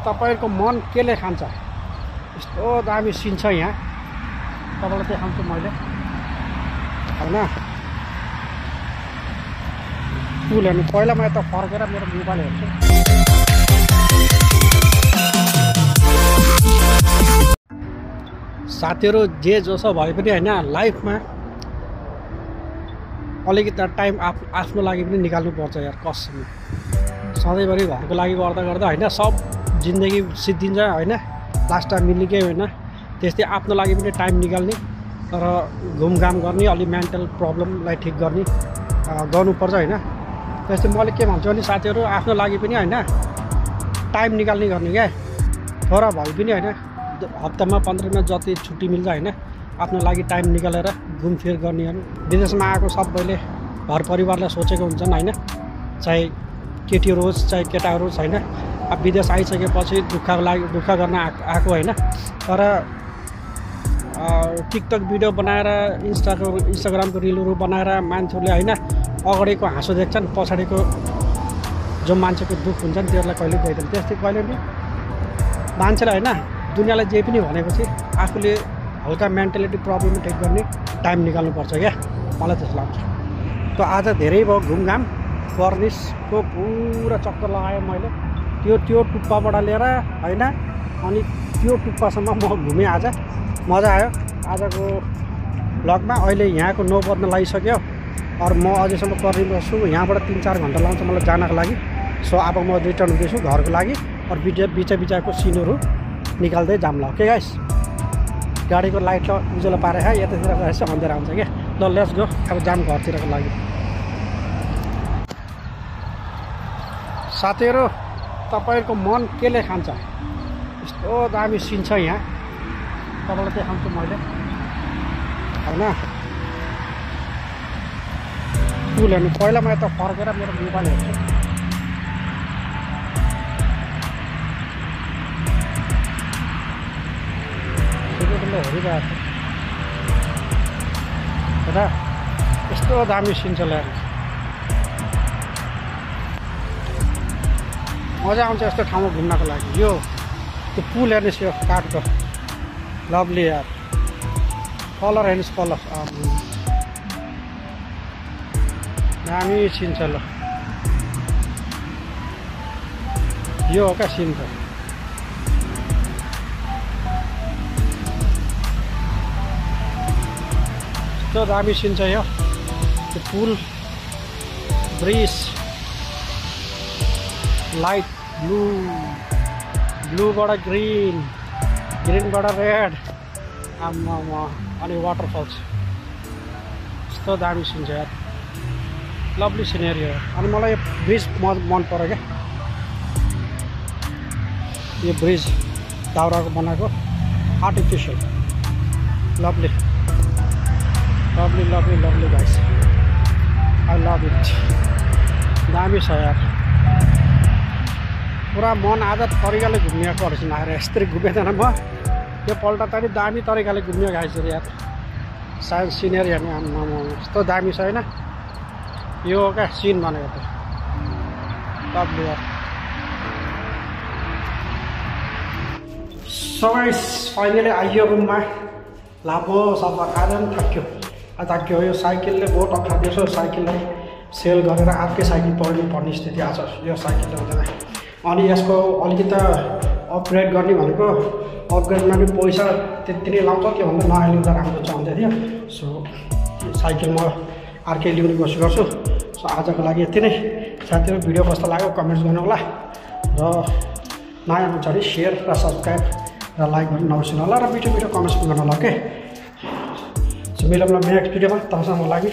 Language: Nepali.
तपाईहरुको मन केले खान्छ यस्तो दामी सिन छ यहाँ तपाईलाई देखाउँछु मैले हैन पुल हेर्नु पहिला म यता फर्केर मेरो मोबाइल हेर्छु साथीहरु जे जसो भए पनि हैन लाइफमा अलिकति टाइम आफ्नो लागि पनि निकाल्नु पर्छ यार कसम सधैँभरि घरको लागि गर्दा गर्दा हैन सब जिन्दगी सिद्धिन्छ हैन लास्ट टाइम मिल्ने के होइन त्यस्तै आफ्नो लागि पनि टाइम निकाल्ने र घुमघाम गर्ने अलि मेन्टल प्रब्लमलाई ठीक गर्ने गर्नुपर्छ हैन त्यस्तै मैले के भन्छु भने साथीहरु आफ्नो लागि पनि हैन टाइम निकाल्ने गर्ने क्या थोरा भए पनि हैन हप्तामा 15 दिनमा जति छुट्टी मिल्छ हैन आफ्नो लागि टाइम निकालेर घुमफिर गर्ने विदेशमा आएको सबैले घर परिवारलाई सोचेको हुन्छन् हैन चाहे केटीहरु होस् चाहे केटाहरु होस् हैन अब विदेश आइसकेपछि दुःख गर्न आएको हैन तर टिकटक भिडियो बनाएर इन्स्टाग्रामको रिलहरु बनाएर मान्छेले हैन अगाडिको हाँसो देख्छन् पछाडिको जो मान्छेको दुःख हुन्छ नि त्यसलाई कहिले देख्दैन त्यस्तै कहिले पनि मान्छेले हैन दुनियाँलाई जे पनि भनेपछि आफूले हल्का मेन्टालिटी प्रब्लम ठिक गर्ने टाइम निकाल्नुपर्छ क्या मलाई त्यस्तो लाग्छ त आज धेरै भयो घुमघाम फर्निसको पुरा चक्कर लगाएँ मैले त्यो टुप्पाबाट लिएर हैन अनि त्यो टुप्पासम्म म घुमेँ आज मजा आयो आजको ब्लगमा अहिले यहाँको 9 बज्न लागिसक्यो और म अझैसम्म कर्रीमा छु यहाँबाट 3-4 घण्टा लाग्छ मलाई जानका लागि सो अब म रिटर्न हुँदैछु घरको लागि और बिचको सिनहरु निकाल्दै जाम ल ओके गाइस गाडीको लाइट उज्यालो पारेर यतातिर गएपछि अँधेरा हुन्छ क्या ल लेट्स गो अब जाम घरतिरको लागि साथीहरु तपाईहरुको मन केले खान्छ यस्तो दामी सिन छ यहाँ तपाईलाई देखाउँछु मैले हैन पुल हेर्नु पहिला म यता फर्केर मेरो मोबाइल हेर्छु हेरिरहेको यस्तो दामी सिन छ ल्याएर मजा आउँछ यस्तो ठाउँमा घुम्नको लागि यो त्यो पुल हेर्नुहोस् यो काठको लभली यार कलर हेर्नुहोस् कलर दामी सिन छ ल यो हो क्या सिन त यस्तो दामी सिन छ यो त्यो पुल ब्रिज लाइट ब्लूबाट ग्रीन ग्रीनबाट रेड अनि वाटरफल्स यस्तो दामी सिन छ यार लभली सिनेरी हो अनि मलाई यो ब्रिज मन पर्यो क्या यो ब्रिज दाउराको बनाएको artificial lovely lovely lovely lovely guys I love it दामी छ यार पुरा मन आदत तरिकाले घुम्ने पर्छ आएर यस्तरी घुमेदैन म यो पल्ट त नि दामी तरिकाले घुम्ने गाइस यार साइन्स सिनेरी हेर्ने यस्तो दामी छ हैन यो हो क्या सिन भनेको त लभली यार सो गाइस फाइनली आइयो रुममा लामो सफर आज पनि थाक्यो यो साइकलले बहुत अप्ठ्यारो दिएछ साइकललाई सेल गरेर अर्कै साइकल पर्ने स्थिति आज यो साइकलले हुँदैन अनि यसको अलिकति अपग्रेड गर्ने भनेको अपग्रेडमा पनि पैसा त्यति नै लाउँछ के भन्दा नआइलिँदा राम्रो छ भन्दै थियो सो साइकल म अर्कै ल्याउने कोसिस गर्छु सो आजको लागि यति नै साथीहरु भिडियो कस्तो लाग्यो कमेन्ट्स गर्नु होला र नयाँ हुन्छ भने शेयर र सब्स्क्राइब र लाइक गर्न नबिर्सनु होला र मिठो कमेन्ट्स पनि गर्नु होला ओके सो मिलौँ नेक्स्ट भिडियोमा तबसम्मको लागि